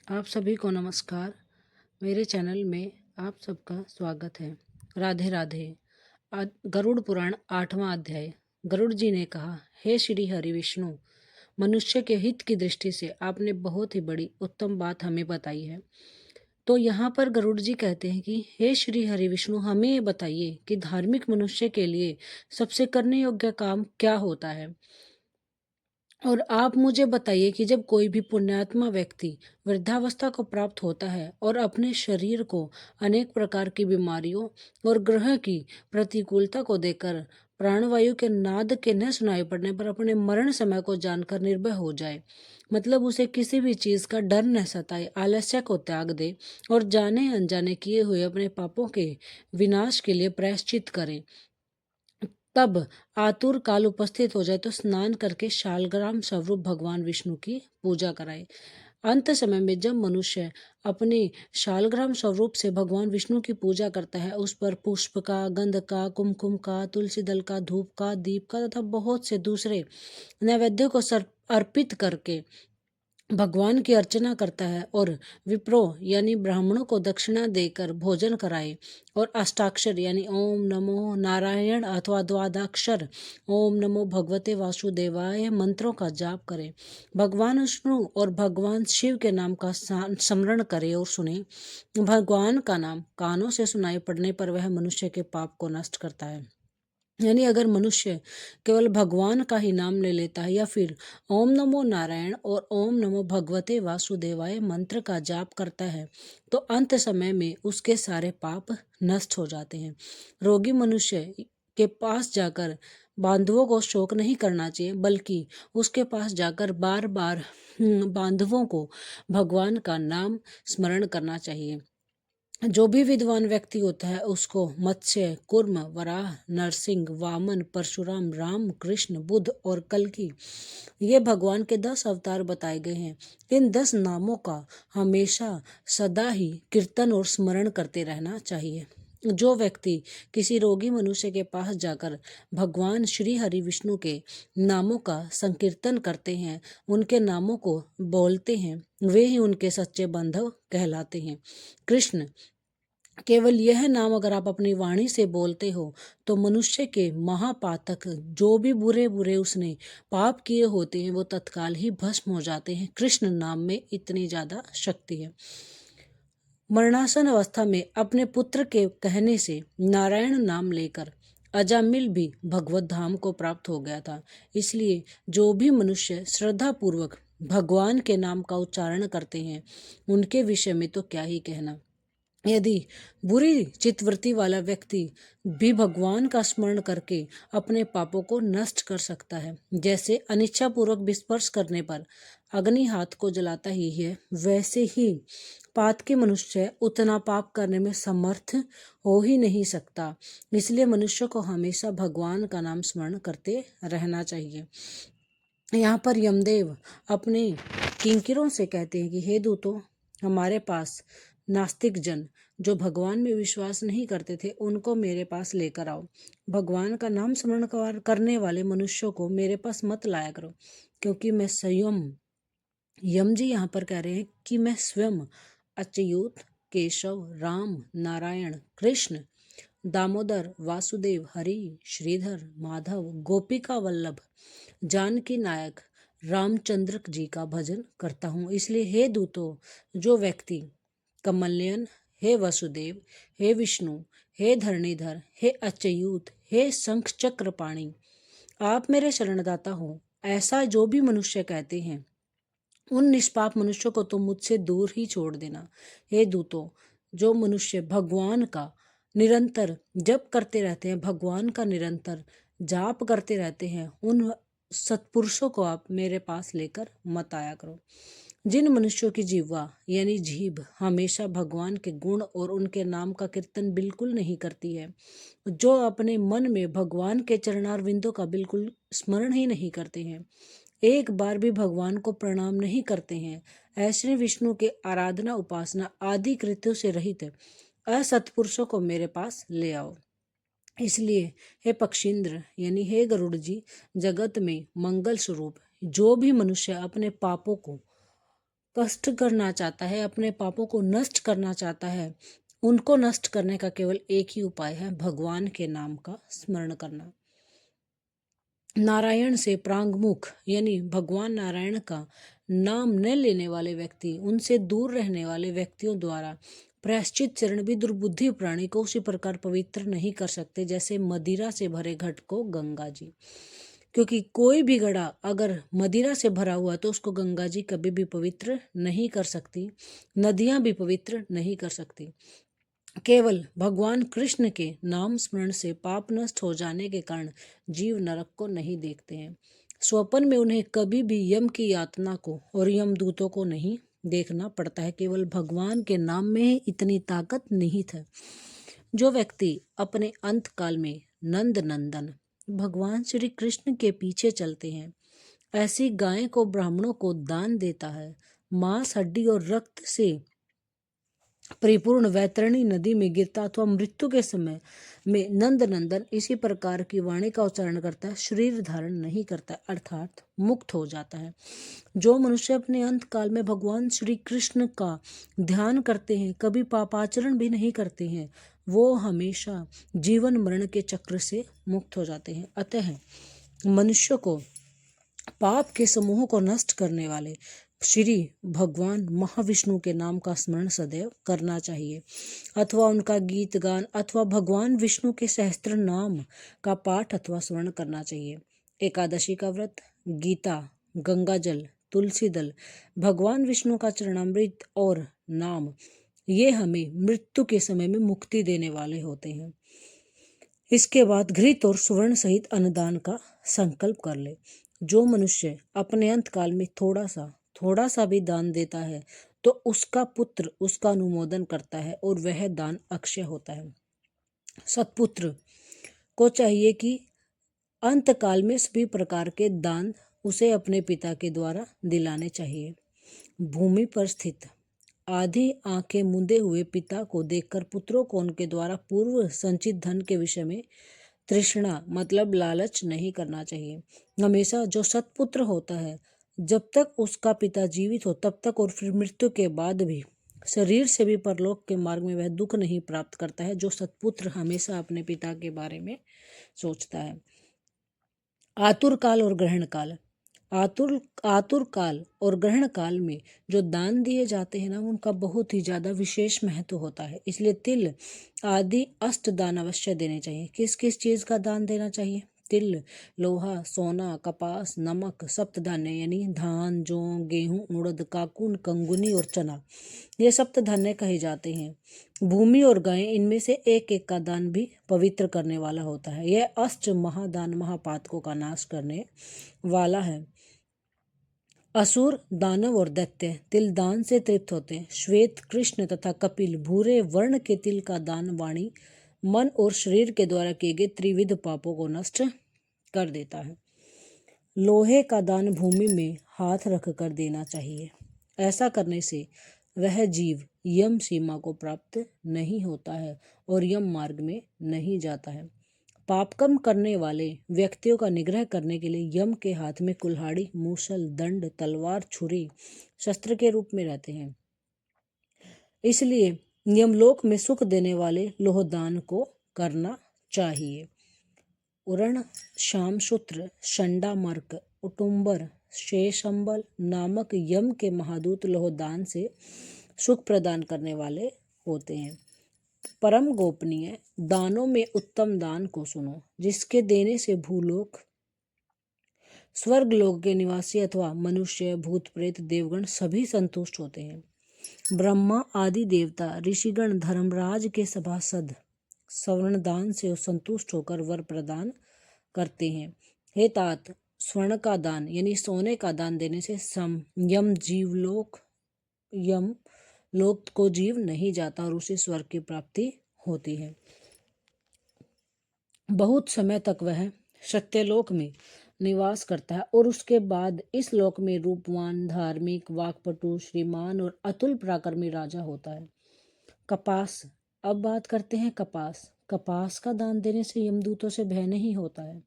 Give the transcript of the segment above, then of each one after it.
आप सभी को नमस्कार। मेरे चैनल में आप सबका स्वागत है। राधे राधे। आज गरुड़ पुराण 8वां अध्याय। गरुड़ जी ने कहा, हे श्री हरि विष्णु, मनुष्य के हित की दृष्टि से आपने बहुत ही बड़ी उत्तम बात हमें बताई है। तो यहाँ पर गरुड़ जी कहते हैं कि हे श्री हरि विष्णु, हमें ये बताइए कि धार्मिक मनुष्य के लिए सबसे करने योग्य काम क्या होता है। और आप मुझे बताइए कि जब कोई भी पुण्यात्मा व्यक्ति वृद्धावस्था को प्राप्त होता है और अपने शरीर को अनेक प्रकार की बीमारियों और ग्रह की प्रतिकूलता को देकर प्राणवायु के नाद के न सुनाई पड़ने पर अपने मरण समय को जानकर निर्भय हो जाए, मतलब उसे किसी भी चीज का डर न सताए, आलस्य को त्याग दे और जाने अनजाने किए हुए अपने पापों के विनाश के लिए प्रायश्चित करे, तब आतुर काल उपस्थित हो जाए तो स्नान करके शालग्राम स्वरूप भगवान विष्णु की पूजा कराए। अंत समय में जब मनुष्य अपने शालग्राम स्वरूप से भगवान विष्णु की पूजा करता है, उस पर पुष्प का, गंध का, कुमकुम का, तुलसी दल का, धूप का, दीप का तथा बहुत से दूसरे नैवेद्य को अर्पित करके भगवान की अर्चना करता है और विप्रो यानी ब्राह्मणों को दक्षिणा देकर भोजन कराए और अष्टाक्षर यानी ओम नमो नारायण अथवा द्वादक्षर ओम नमो भगवते वासुदेवाय मंत्रों का जाप करे, भगवान विष्णु और भगवान शिव के नाम का स्मरण करे और सुने। भगवान का नाम कानों से सुनाई पड़ने पर वह मनुष्य के पाप को नष्ट करता है। यानी अगर मनुष्य केवल भगवान का ही नाम ले लेता है या फिर ओम नमो नारायण और ओम नमो भगवते वासुदेवाय मंत्र का जाप करता है, तो अंत समय में उसके सारे पाप नष्ट हो जाते हैं। रोगी मनुष्य के पास जाकर बांधवों को शोक नहीं करना चाहिए, बल्कि उसके पास जाकर बार बार बांधवों को भगवान का नाम स्मरण करना चाहिए। जो भी विद्वान व्यक्ति होता है उसको मत्स्य, कूर्म, वराह, नरसिंह, वामन, परशुराम, राम, कृष्ण, बुद्ध और कल्कि, ये भगवान के 10 अवतार बताए गए हैं। इन 10 नामों का हमेशा सदा ही कीर्तन और स्मरण करते रहना चाहिए। जो व्यक्ति किसी रोगी मनुष्य के पास जाकर भगवान श्री हरि विष्णु के नामों का संकीर्तन करते हैं, उनके नामों को बोलते हैं, वे ही उनके सच्चे बांधव कहलाते हैं। कृष्ण, केवल यह नाम अगर आप अपनी वाणी से बोलते हो तो मनुष्य के महापातक जो भी बुरे बुरे उसने पाप किए होते हैं वो तत्काल ही भस्म हो जाते हैं। कृष्ण नाम में इतनी ज्यादा शक्ति है। मरणासन अवस्था में अपने पुत्र के कहने से नारायण नाम लेकर अजामिल भी भगवत धाम को प्राप्त हो गया था। इसलिए जो भी मनुष्य श्रद्धा पूर्वक भगवान के नाम का उच्चारण करते हैं, उनके विषय में तो क्या ही कहना। यदि बुरी चित्तवृत्ति वाला व्यक्ति भी भगवान का स्मरण करके अपने पापों को नष्ट कर सकता है, जैसे अनिच्छा पूर्वक स्पर्श करने पर अग्नि हाथ को जलाता ही है, वैसे ही पातकी मनुष्य उतना पाप करने में समर्थ हो ही नहीं सकता। इसलिए मनुष्य को हमेशा भगवान का नाम स्मरण करते रहना चाहिए। यहाँ पर यमदेव अपने किंकिरों से कहते हैं कि हे दूतों, हमारे पास नास्तिक जन जो भगवान में विश्वास नहीं करते थे उनको मेरे पास लेकर आओ। भगवान का नाम स्मरण करने वाले मनुष्यों को मेरे पास मत लाया करो, क्योंकि मैं स्वयं, यम जी यहाँ पर कह रहे हैं कि मैं स्वयं अच्युत, केशव, राम, नारायण, कृष्ण, दामोदर, वासुदेव, हरि, श्रीधर, माधव, गोपिका वल्लभ, जानकी नायक, रामचंद्र जी का भजन करता हूँ। इसलिए हे दूतों, जो व्यक्ति कमलनयन, हे वसुदेव, हे विष्णु, हे धरणीधर, हे अच्युत, हे शंख चक्र पाणी, आप मेरे शरणदाता हो, ऐसा जो भी मनुष्य कहते हैं, उन निष्पाप मनुष्यों को तो मुझसे दूर ही छोड़ देना। हे दूतों, जो मनुष्य भगवान का निरंतर जप करते रहते हैं, भगवान का निरंतर जाप करते रहते हैं, उन सत्पुरुषों को आप मेरे पास लेकर मत आया करो। जिन मनुष्यों की जीवा यानी जीभ हमेशा भगवान के गुण और उनके नाम का कीर्तन बिल्कुल नहीं करती है, जो अपने मन में भगवान के चरणारविंदों का बिल्कुल स्मरण ही नहीं करते हैं, एक बार भी भगवान को प्रणाम नहीं करते हैं, ऐसे विष्णु के आराधना उपासना आदि कृत्यों से रहित असत्पुरुषों को मेरे पास ले आओ। इसलिए हे पक्षींद्र यानी हे गरुड़ जी, जगत में मंगल स्वरूप जो भी मनुष्य अपने पापों को कष्ट करना चाहता है, अपने पापों को नष्ट करना चाहता है, उनको नष्ट करने का केवल एक ही उपाय है, भगवान के नाम का स्मरण करना। नारायण से प्रांगमुख यानी भगवान नारायण का नाम न लेने वाले व्यक्ति, उनसे दूर रहने वाले व्यक्तियों द्वारा प्रायश्चित चरण भी दुर्बुद्धि प्राणी को उसी प्रकार पवित्र नहीं कर सकते जैसे मदिरा से भरे घट को गंगा जी। क्योंकि कोई भी घड़ा अगर मदिरा से भरा हुआ तो उसको गंगा जी कभी भी पवित्र नहीं कर सकती, नदियां भी पवित्र नहीं कर सकती। केवल भगवान कृष्ण के नाम स्मरण से पाप नष्ट हो जाने के कारण जीव नरक को नहीं देखते हैं। स्वप्न में उन्हें कभी भी यम की यातना को और यमदूतों को नहीं देखना पड़ता है। केवल भगवान के नाम में ही इतनी ताकत निहित है। जो व्यक्ति अपने अंत काल में नंद नंदन भगवान श्री कृष्ण के पीछे चलते हैं, ऐसी गाय को ब्राह्मणों को दान देता है, मांस हड्डी और रक्त से परिपूर्ण वैतरणी नदी में गिरता अथवा मृत्यु के समय में नंद नंदन इसी प्रकार की वाणी का उच्चारण करता है, शरीर धारण नहीं करता, अर्थात मुक्त हो जाता है। जो मनुष्य अपने अंत काल में भगवान श्री कृष्ण का ध्यान करते हैं, कभी पापाचरण भी नहीं करते हैं, वो हमेशा जीवन मरण के चक्र से मुक्त हो जाते हैं। अतः मनुष्य को पाप के समूह को नष्ट करने वाले श्री भगवान महाविष्णु के नाम का स्मरण सदैव करना चाहिए, अथवा उनका गीत गान अथवा भगवान विष्णु के सहस्त्र नाम का पाठ अथवा स्मरण करना चाहिए। एकादशी का व्रत, गीता, गंगा जल, तुलसी दल, भगवान विष्णु का चरणामृत और नाम, ये हमें मृत्यु के समय में मुक्ति देने वाले होते हैं। इसके बाद घृत और सुवर्ण सहित अन्नदान का संकल्प कर ले। जो मनुष्य अपने अंत काल में थोड़ा सा भी दान देता है तो उसका पुत्र उसका अनुमोदन करता है और वह दान अक्षय होता है। सत्पुत्र को चाहिए कि अंत काल में सभी प्रकार के दान उसे अपने पिता के द्वारा दिलाने चाहिए। भूमि पर स्थित आधी आंखें मूंदे हुए पिता को देखकर पुत्रों को उनके द्वारा पूर्व संचित धन के विषय में तृष्णा मतलब लालच नहीं करना चाहिए। हमेशा जो सत्पुत्र होता है, जब तक उसका पिता जीवित हो तब तक और फिर मृत्यु के बाद भी शरीर से भी परलोक के मार्ग में वह दुख नहीं प्राप्त करता है। जो सत्पुत्र हमेशा अपने पिता के बारे में सोचता है। आतुर काल और ग्रहण काल, आतुर काल और ग्रहण काल में जो दान दिए जाते हैं ना, उनका बहुत ही ज्यादा विशेष महत्व होता है। इसलिए तिल आदि अष्ट दान अवश्य देने चाहिए। किस किस चीज का दान देना चाहिए? तिल, लोहा, सोना, कपास, नमक, सप्तधान्य यानी धान, जौ, गेहूं, उड़द, काकुन, कंगुनी और चना, ये सप्तधान्य कहे जाते हैं। भूमि और गाय, इनमें से एक एक का दान भी पवित्र करने वाला होता है। यह अष्ट महादान महापातकों का नाश करने वाला है। असुर, दानव और दैत्य तिल दान से तृप्त होते हैं। श्वेत, कृष्ण तथा कपिल भूरे वर्ण के तिल का दान वाणी, मन और शरीर के द्वारा किए गए त्रिविध पापों को नष्ट कर देता है। लोहे का दान भूमि में हाथ रखकर देना चाहिए। ऐसा करने से वह जीव यम सीमा को प्राप्त नहीं होता है और यम मार्ग में नहीं जाता है। पाप कम करने वाले व्यक्तियों का निग्रह करने के लिए यम के हाथ में कुल्हाड़ी, मूसल, दंड, तलवार, छुरी शस्त्र के रूप में रहते हैं। इसलिए यमलोक में सुख देने वाले लोहदान को करना चाहिए। उरण, शामसूत्र, शंडामर्क, उटुंबर, शेषंबल नामक यम के महादूत लोहदान से सुख प्रदान करने वाले होते हैं। परम गोपनीय दानों में उत्तम दान को सुनो, जिसके देने से भूलोक, स्वर्ग लोक के निवासी अथवा मनुष्य, भूत प्रेत, देवगण सभी संतुष्ट होते हैं। ब्रह्मा आदि देवता, ऋषिगण, धर्मराज के सभासद स्वर्ण दान से संतुष्ट होकर वर प्रदान करते हैं। हे तात, स्वर्ण का दान यानी सोने का दान देने से यम लोक को जीव नहीं जाता और उसे स्वर्ग की प्राप्ति होती है। बहुत समय तक वह सत्यलोक में निवास करता है और उसके बाद इस लोक में रूपवान, धार्मिक, वाक्पटु, श्रीमान और अतुल पराक्रमी राजा होता है। कपास, अब बात करते हैं कपास। कपास का दान देने से यमदूतों से भय नहीं होता है।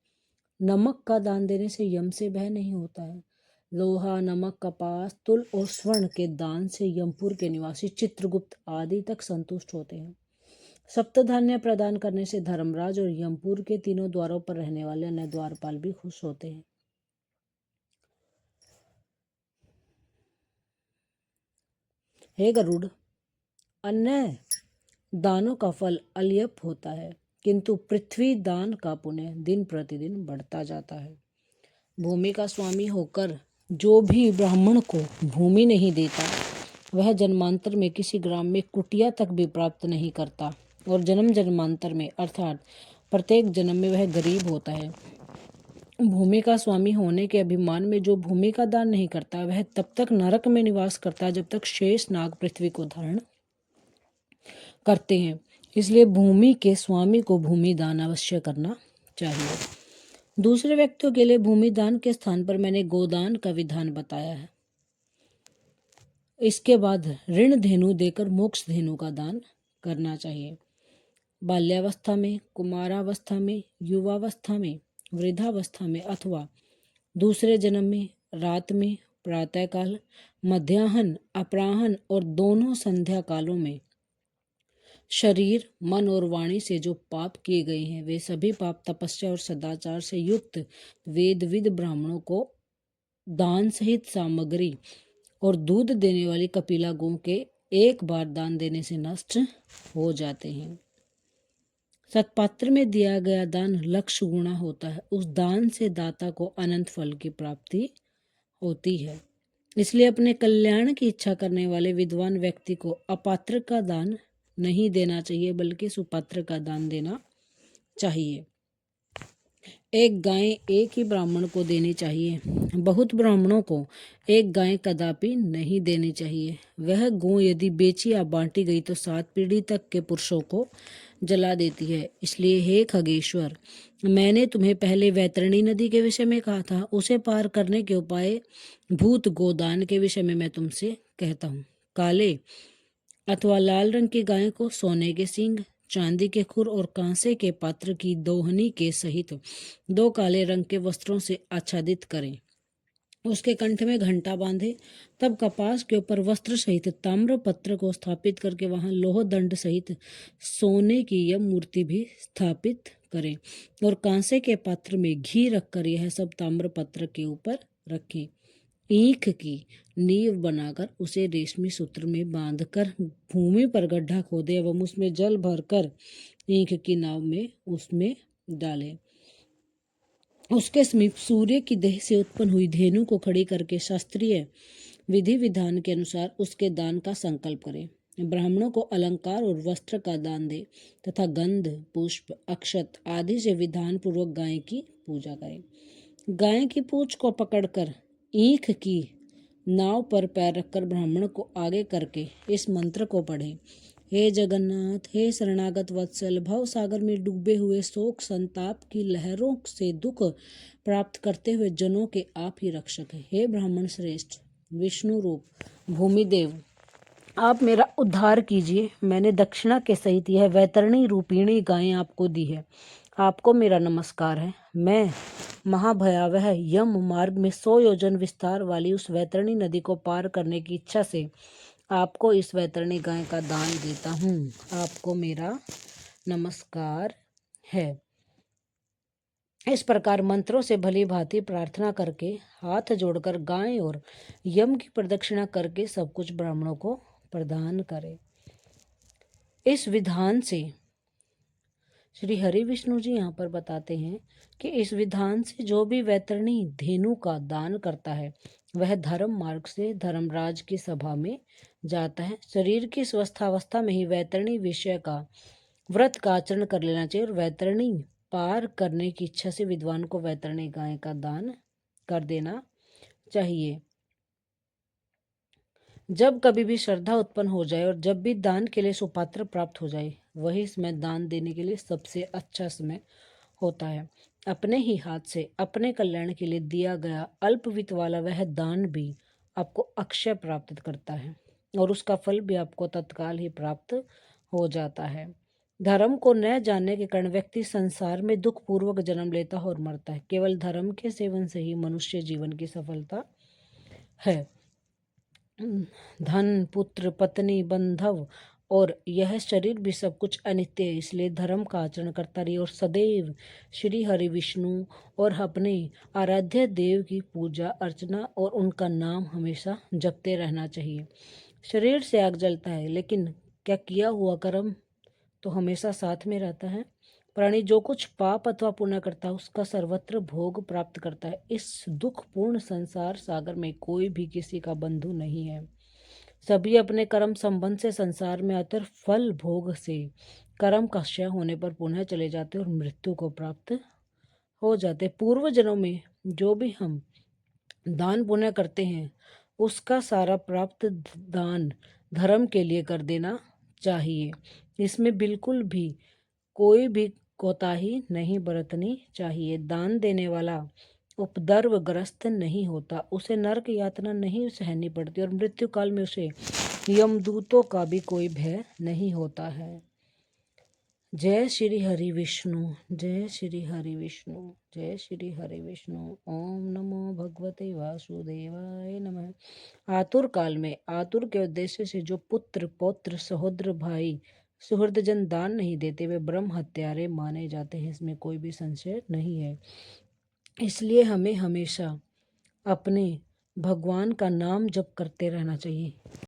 नमक का दान देने से यम से भय नहीं होता है। लोहा, नमक, कपास, तुल और स्वर्ण के दान से यमपुर के निवासी चित्रगुप्त आदि तक संतुष्ट होते हैं। सप्तधान्य प्रदान करने से धर्मराज और यमपुर के तीनों द्वारों पर रहने वाले अन्य द्वारपाल भी खुश होते हैं। हे गरुड़, अन्य दानों का फल अल्प होता है, किंतु पृथ्वी दान का पुण्य दिन प्रतिदिन बढ़ता जाता है। भूमि का स्वामी होकर जो भी ब्राह्मण को भूमि नहीं देता, वह जन्मांतर में किसी ग्राम में कुटिया तक भी प्राप्त नहीं करता, और जन्म जन्मांतर में अर्थात प्रत्येक जन्म में वह गरीब होता है। भूमि का स्वामी होने के अभिमान में जो भूमि का दान नहीं करता, वह तब तक नरक में निवास करता है जब तक शेष नाग पृथ्वी को धारण करते हैं। इसलिए भूमि के स्वामी को भूमि दान अवश्य करना चाहिए। दूसरे व्यक्तियों के लिए भूमि दान के स्थान पर मैंने गोदान का विधान बताया है। इसके बाद ऋण धेनु देकर मोक्ष धेनु का दान करना चाहिए। बाल्यावस्था में, कुमारावस्था में, युवावस्था में, वृद्धावस्था में अथवा दूसरे जन्म में, रात में, प्रातःकाल, मध्याह्न, अपराह्न और दोनों संध्या कालों में शरीर, मन और वाणी से जो पाप किए गए हैं, वे सभी पाप तपस्या और सदाचार से युक्त वेदविद ब्राह्मणों को दान सहित सामग्री और दूध देने वाली कपिला गौ के एक बार दान देने से नष्ट हो जाते हैं। सत्पात्र में दिया गया दान लक्ष्य गुणा होता है। उस दान से दाता को अनंत फल की प्राप्ति होती है। इसलिए अपने कल्याण की इच्छा करने वाले विद्वान व्यक्ति को अपात्र का दान नहीं देना चाहिए, बल्कि सुपात्र का दान देना चाहिए। एक गाय एक ही ब्राह्मण को देनी चाहिए। बहुत ब्राह्मणों को एक गाय कदापि नहीं देनी चाहिए। वह गौ यदि बेची या बांटी गई तो 7 पीढ़ी तक के पुरुषों को जला देती है। इसलिए हे खगेश्वर, मैंने तुम्हें पहले वैतरणी नदी के विषय में कहा था, उसे पार करने के उपाय भूत गोदान के विषय में मैं तुमसे कहता हूँ। काले अथवा लाल रंग की गाय को सोने के सींग, चांदी के खुर और कांसे के पात्र की दोहनी के सहित 2 काले रंग के वस्त्रों से आच्छादित करें। उसके कंठ में घंटा बांधे। तब कपास के ऊपर वस्त्र सहित ताम्र पत्र को स्थापित करके वहां लोह दंड सहित सोने की यह मूर्ति भी स्थापित करें, और कांसे के पात्र में घी रखकर यह सब ताम्र पत्र के ऊपर रखें। ईख की नींव बनाकर उसे रेशमी सूत्र में बांधकर भूमि पर गड्ढा खोदे एवं उसमें जल भरकर ईख की नाव में उसमें डालें। उसके समीप सूर्य की देह से उत्पन्न हुई धेनु को खड़ी करके शास्त्रीय विधि विधान के अनुसार उसके दान का संकल्प करें। ब्राह्मणों को अलंकार और वस्त्र का दान दे तथा गंध, पुष्प, अक्षत आदि से विधान पूर्वक गाय की पूजा करें। गाय की पूंछ को पकड़कर ईख की नाव पर पैर रखकर ब्राह्मण को आगे करके इस मंत्र को पढ़ें। हे जगन्नाथ, हे शरणागत वत्सल, भव सागर में डूबे हुए शोक संताप की लहरों से दुख प्राप्त करते हुए जनों के आप ही रक्षक हैं। हे ब्राह्मण श्रेष्ठ, विष्णु रूप भूमिदेव, आप मेरा उद्धार कीजिए। मैंने दक्षिणा के सहित यह वैतरणी रूपिणी गाय आपको दी है। आपको मेरा नमस्कार है। मैं महाभयावह यम मार्ग में 100 योजन विस्तार वाली उस वैतरणी नदी को पार करने की इच्छा से आपको इस वैतरणी गाय का दान देता हूँ। आपको मेरा नमस्कार है। इस प्रकार मंत्रों से भली भांति प्रार्थना करके हाथ जोड़कर गाय और यम की प्रदक्षिणा करके सब कुछ ब्राह्मणों को प्रदान करें। इस विधान से श्री हरि विष्णु जी यहाँ पर बताते हैं कि इस विधान से जो भी वैतरणी धेनु का दान करता है, वह धर्म मार्ग से धर्मराज की सभा में जाता है। शरीर की स्वस्थावस्था में ही वैतरणी विषय का व्रत का आचरण कर लेना चाहिए, और वैतरणी पार करने की इच्छा से विद्वान को वैतरणी गाय का दान कर देना चाहिए। जब कभी भी श्रद्धा उत्पन्न हो जाए और जब भी दान के लिए सुपात्र प्राप्त हो जाए, वही समय दान देने के लिए सबसे अच्छा समय होता है। अपने ही हाथ से अपने कल्याण के लिए दिया गया अल्प वित्त वाला वह दान भी आपको अक्षय प्राप्त करता है, और उसका फल भी आपको तत्काल ही प्राप्त हो जाता है। धर्म को न जानने के कारण व्यक्ति संसार में दुख पूर्वक जन्म लेता है और मरता है। केवल धर्म के सेवन से ही मनुष्य जीवन की सफलता है। धन, पुत्र, पत्नी, बंधव और यह शरीर भी सब कुछ अनित्य है। इसलिए धर्म का आचरण करता रहिए और सदैव श्री हरि विष्णु और अपने आराध्य देव की पूजा अर्चना और उनका नाम हमेशा जपते रहना चाहिए। शरीर से आग जलता है, लेकिन क्या किया हुआ कर्म तो हमेशा साथ में रहता है। प्राणी जो कुछ पाप अथवा पुण्य करता है उसका सर्वत्र भोग प्राप्त करता है। इस दुखपूर्ण संसार सागर में कोई भी किसी का बंधु नहीं है। सभी अपने कर्म संबंध से संसार में आकर फल भोग से कर्म का क्षय होने पर पुनः चले जाते और मृत्यु को प्राप्त हो जाते। पूर्व जन्मों में जो भी हम दान पुण्य करते हैं उसका सारा प्राप्त दान धर्म के लिए कर देना चाहिए। इसमें बिल्कुल भी कोई भी कोताही नहीं बरतनी चाहिए। दान देने वाला उपद्रवग्रस्त नहीं होता, उसे नरक यातना नहीं सहनी पड़ती और मृत्यु काल में उसे यमदूतों का भी कोई भय नहीं होता है। जय श्री हरि विष्णु, जय श्री हरि विष्णु, जय श्री हरि विष्णु। ओम नमो भगवते वासुदेवाय नमः। आतुर काल में आतुर के उद्देश्य से जो पुत्र पौत्र सहोदर भाई सुहृदजन दान नहीं देते वे ब्रह्म हत्यारे माने जाते हैं। इसमें कोई भी संशय नहीं है। इसलिए हमें हमेशा अपने भगवान का नाम जप करते रहना चाहिए।